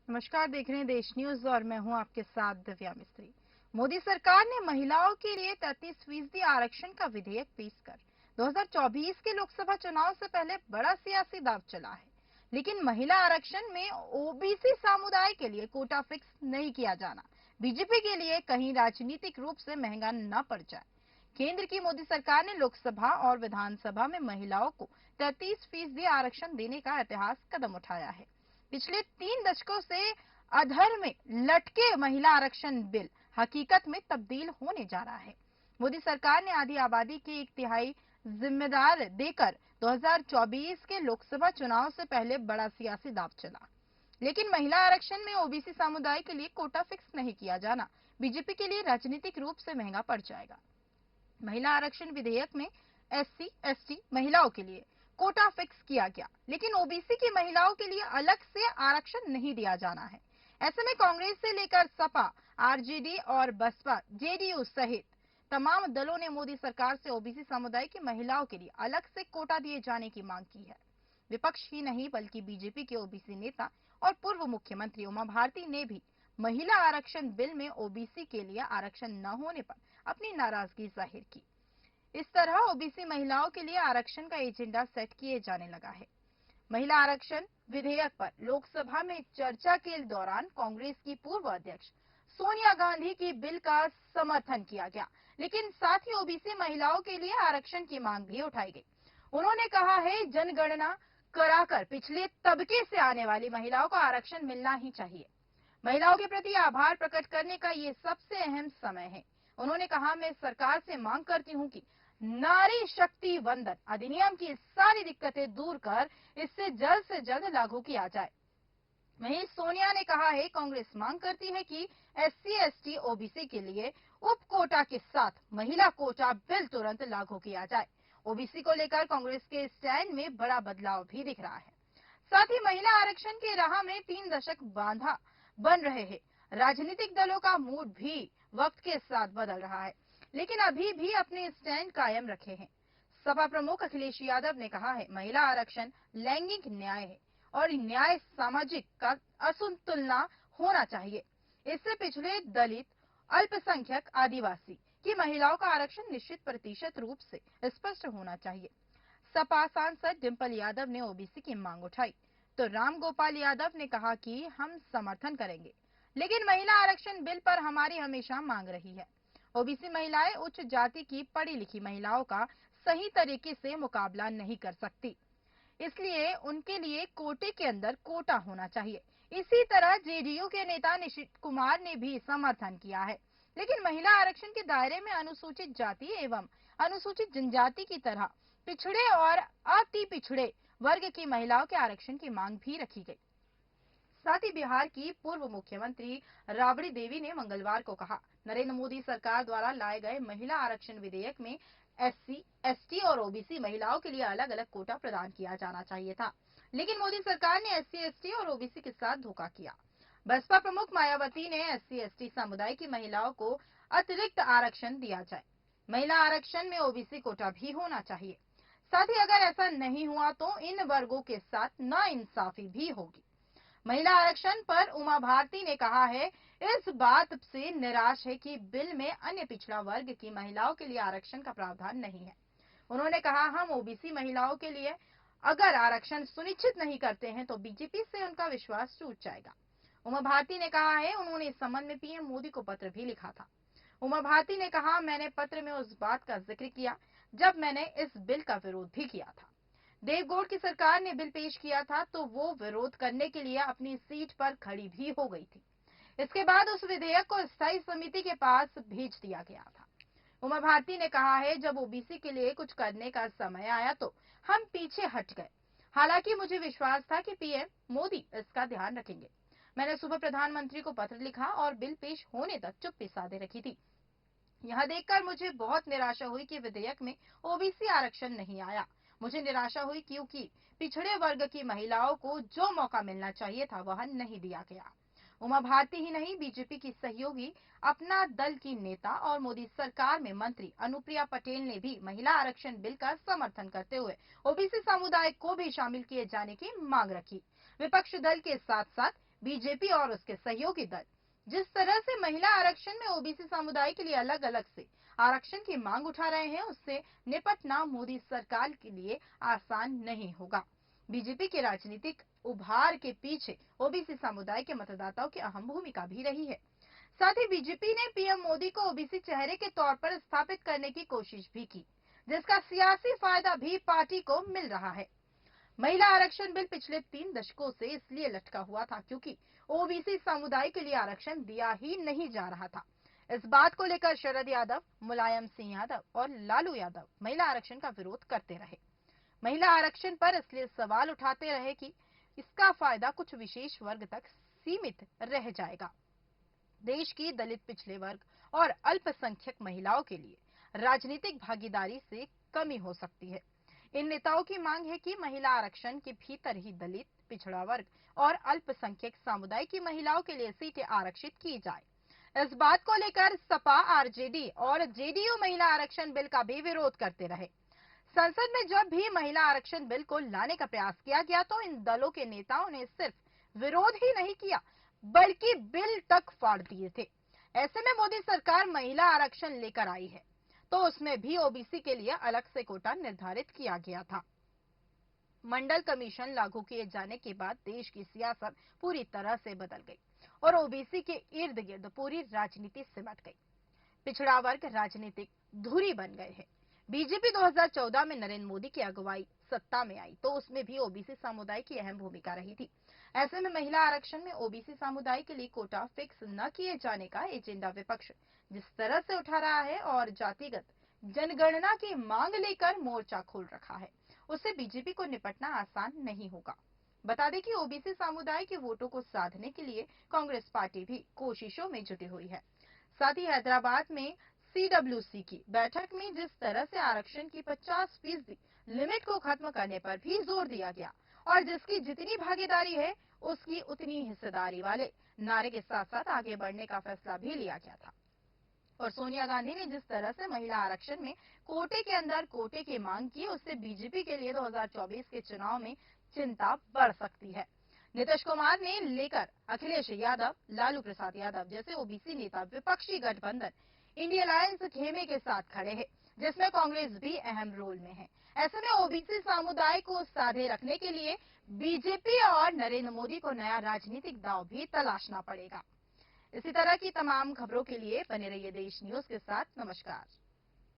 नमस्कार, देख रहे हैं देश न्यूज और मैं हूं आपके साथ दिव्या मिस्त्री। मोदी सरकार ने महिलाओं के लिए 33% आरक्षण का विधेयक पेश कर 2024 के लोकसभा चुनाव से पहले बड़ा सियासी दांव चला है। लेकिन महिला आरक्षण में ओबीसी समुदाय के लिए कोटा फिक्स नहीं किया जाना बीजेपी के लिए कहीं राजनीतिक रूप से महंगा न पड़ जाए। केंद्र की मोदी सरकार ने लोकसभा और विधानसभा में महिलाओं को 33% आरक्षण देने का ऐतिहासिक कदम उठाया है। पिछले 3 दशकों से अधर में लटके महिला आरक्षण बिल हकीकत में तब्दील होने जा रहा है। मोदी सरकार ने आधी आबादी के 1/3 जिम्मेदार देकर 2024 के लोकसभा चुनाव से पहले बड़ा सियासी दांव चला। लेकिन महिला आरक्षण में ओबीसी समुदाय के लिए कोटा फिक्स नहीं किया जाना बीजेपी के लिए राजनीतिक रूप से महंगा पड़ जाएगा। महिला आरक्षण विधेयक में एससी, एसटी महिलाओं के लिए कोटा फिक्स किया गया, लेकिन ओबीसी की महिलाओं के लिए अलग से आरक्षण नहीं दिया जाना है। ऐसे में कांग्रेस से लेकर सपा, आरजेडी और बसपा, जेडीयू सहित तमाम दलों ने मोदी सरकार से ओबीसी समुदाय की महिलाओं के लिए अलग से कोटा दिए जाने की मांग की है। विपक्ष ही नहीं बल्कि बीजेपी के ओबीसी नेता और पूर्व मुख्यमंत्री उमा भारती ने भी महिला आरक्षण बिल में ओबीसी के लिए आरक्षण न होने पर अपनी नाराजगी जाहिर की। इस तरह ओबीसी महिलाओं के लिए आरक्षण का एजेंडा सेट किए जाने लगा है। महिला आरक्षण विधेयक पर लोकसभा में चर्चा के दौरान कांग्रेस की पूर्व अध्यक्ष सोनिया गांधी की बिल का समर्थन किया गया, लेकिन साथ ही ओबीसी महिलाओं के लिए आरक्षण की मांग भी उठाई गई। उन्होंने कहा है, जनगणना कराकर पिछले तबके से आने वाली महिलाओं को आरक्षण मिलना ही चाहिए। महिलाओं के प्रति आभार प्रकट करने का ये सबसे अहम समय है। उन्होंने कहा, मैं सरकार से मांग करती हूं कि नारी शक्ति वंदन अधिनियम की सारी दिक्कतें दूर कर इससे जल्द से जल्द लागू किया जाए। वहीं सोनिया ने कहा है, कांग्रेस मांग करती है कि एससी, एसटी, ओबीसी के लिए उप कोटा के साथ महिला कोटा बिल तुरंत लागू किया जाए। ओबीसी को लेकर कांग्रेस के स्टैंड में बड़ा बदलाव भी दिख रहा है। साथ ही महिला आरक्षण के राह में 3 दशक बांधा बन रहे हैं। राजनीतिक दलों का मूड भी वक्त के साथ बदल रहा है, लेकिन अभी भी अपने स्टैंड कायम रखे हैं। सपा प्रमुख अखिलेश यादव ने कहा है, महिला आरक्षण लैंगिक न्याय है और न्याय सामाजिक का असंतुलना होना चाहिए। इससे पिछड़े, दलित, अल्पसंख्यक, आदिवासी की महिलाओं का आरक्षण निश्चित प्रतिशत रूप से स्पष्ट होना चाहिए। सपा सांसद डिंपल यादव ने ओबीसी की मांग उठाई तो राम गोपाल यादव ने कहा कि हम समर्थन करेंगे, लेकिन महिला आरक्षण बिल पर हमारी हमेशा मांग रही है। ओबीसी महिलाएं उच्च जाति की पढ़ी लिखी महिलाओं का सही तरीके से मुकाबला नहीं कर सकती, इसलिए उनके लिए कोटे के अंदर कोटा होना चाहिए। इसी तरह जेडीयू के नेता निशित कुमार ने भी समर्थन किया है, लेकिन महिला आरक्षण के दायरे में अनुसूचित जाति एवं अनुसूचित जनजाति की तरह पिछड़े और अति पिछड़े वर्ग की महिलाओं के आरक्षण की मांग भी रखी गई। साथ ही बिहार की पूर्व मुख्यमंत्री राबड़ी देवी ने मंगलवार को कहा, नरेंद्र मोदी सरकार द्वारा लाए गए महिला आरक्षण विधेयक में एससी, एसटी और ओबीसी महिलाओं के लिए अलग अलग कोटा प्रदान किया जाना चाहिए था, लेकिन मोदी सरकार ने एससी, एसटी और ओबीसी के साथ धोखा किया। बसपा प्रमुख मायावती ने एससी, एसटी समुदाय की महिलाओं को अतिरिक्त आरक्षण दिया जाए। महिला आरक्षण में ओबीसी कोटा भी होना चाहिए। साथ ही अगर ऐसा नहीं हुआ तो इन वर्गों के साथ नाइंसाफी भी होगी। महिला आरक्षण पर उमा भारती ने कहा है, इस बात से निराश है कि बिल में अन्य पिछड़ा वर्ग की महिलाओं के लिए आरक्षण का प्रावधान नहीं है। उन्होंने कहा, हम ओबीसी महिलाओं के लिए अगर आरक्षण सुनिश्चित नहीं करते हैं तो बीजेपी से उनका विश्वास टूट जाएगा। उमा भारती ने कहा है, उन्होंने इस संबंध में पीएम मोदी को पत्र भी लिखा था। उमा भारती ने कहा, मैंने पत्र में उस बात का जिक्र किया जब मैंने इस बिल का विरोध भी किया था। देवगौड़ की सरकार ने बिल पेश किया था तो वो विरोध करने के लिए अपनी सीट पर खड़ी भी हो गई थी। इसके बाद उस विधेयक को स्थायी समिति के पास भेज दिया गया था। उमा भारती ने कहा है, जब ओबीसी के लिए कुछ करने का समय आया तो हम पीछे हट गए। हालांकि मुझे विश्वास था कि पीएम मोदी इसका ध्यान रखेंगे। मैंने सुबह प्रधानमंत्री को पत्र लिखा और बिल पेश होने तक चुप्पी साधे रखी थी। यह देखकर मुझे बहुत निराशा हुई कि विधेयक में ओबीसी आरक्षण नहीं आया। मुझे निराशा हुई क्योंकि पिछड़े वर्ग की महिलाओं को जो मौका मिलना चाहिए था वह नहीं दिया गया। उमा भारती ही नहीं, बीजेपी की सहयोगी अपना दल की नेता और मोदी सरकार में मंत्री अनुप्रिया पटेल ने भी महिला आरक्षण बिल का समर्थन करते हुए ओबीसी समुदाय को भी शामिल किए जाने की मांग रखी। विपक्ष दल के साथ साथ बीजेपी और उसके सहयोगी दल जिस तरह से महिला आरक्षण में ओबीसी समुदाय के लिए अलग अलग से आरक्षण की मांग उठा रहे हैं, उससे निपटना मोदी सरकार के लिए आसान नहीं होगा। बीजेपी के राजनीतिक उभार के पीछे ओबीसी समुदाय के मतदाताओं की अहम भूमिका भी रही है। साथ ही बीजेपी ने पीएम मोदी को ओबीसी चेहरे के तौर पर स्थापित करने की कोशिश भी की, जिसका सियासी फायदा भी पार्टी को मिल रहा है। महिला आरक्षण बिल पिछले 3 दशकों से इसलिए लटका हुआ था क्योंकि ओबीसी समुदाय के लिए आरक्षण दिया ही नहीं जा रहा था। इस बात को लेकर शरद यादव, मुलायम सिंह यादव और लालू यादव महिला आरक्षण का विरोध करते रहे। महिला आरक्षण पर इसलिए सवाल उठाते रहे कि इसका फायदा कुछ विशेष वर्ग तक सीमित रह जाएगा। देश की दलित पिछड़े वर्ग और अल्पसंख्यक महिलाओं के लिए राजनीतिक भागीदारी से कमी हो सकती है। इन नेताओं की मांग है कि महिला आरक्षण के भीतर ही दलित, पिछड़ा वर्ग और अल्पसंख्यक समुदाय की महिलाओं के लिए सीटें आरक्षित की जाए। इस बात को लेकर सपा, आरजेडी और जेडीयू महिला आरक्षण बिल का भी विरोध करते रहे। संसद में जब भी महिला आरक्षण बिल को लाने का प्रयास किया गया तो इन दलों के नेताओं ने सिर्फ विरोध ही नहीं किया बल्कि बिल तक फाड़ दिए थे। ऐसे में मोदी सरकार महिला आरक्षण लेकर आई है तो उसमें भी ओबीसी के लिए अलग से कोटा निर्धारित किया गया था। मंडल कमीशन लागू किए जाने के बाद देश की सियासत पूरी तरह से बदल गई और ओबीसी के इर्द गिर्द पूरी राजनीति सिमट गई। पिछड़ा वर्ग राजनीतिक धुरी बन गए हैं। बीजेपी 2014 में नरेंद्र मोदी की अगुवाई सत्ता में आई तो उसमें भी ओबीसी समुदाय की अहम भूमिका रही थी। ऐसे में महिला आरक्षण में ओबीसी समुदाय के लिए कोटा फिक्स न किए जाने का एजेंडा विपक्ष जिस तरह से उठा रहा है और जातिगत जनगणना की मांग लेकर मोर्चा खोल रखा है, उससे बीजेपी को निपटना आसान नहीं होगा। बता दें कि ओबीसी समुदाय के वोटों को साधने के लिए कांग्रेस पार्टी भी कोशिशों में जुटी हुई है। साथ ही हैदराबाद में सीडब्ल्यूसी की बैठक में जिस तरह से आरक्षण की 50% लिमिट को खत्म करने पर भी जोर दिया गया और जिसकी जितनी भागीदारी है उसकी उतनी हिस्सेदारी वाले नारे के साथ साथ आगे बढ़ने का फैसला भी लिया गया था। और सोनिया गांधी ने जिस तरह से महिला आरक्षण में कोटे के अंदर कोटे की मांग की, उससे बीजेपी के लिए 2024 के चुनाव में चिंता बढ़ सकती है। नीतीश कुमार ने लेकर अखिलेश यादव, लालू प्रसाद यादव जैसे ओबीसी नेता विपक्षी गठबंधन इंडिया अलायंस खेमे के साथ खड़े हैं, जिसमें कांग्रेस भी अहम रोल में है। ऐसे में ओबीसी समुदाय को साधे रखने के लिए बीजेपी और नरेंद्र मोदी को नया राजनीतिक दांव भी तलाशना पड़ेगा। इसी तरह की तमाम खबरों के लिए बने रहिए देश न्यूज के साथ। नमस्कार।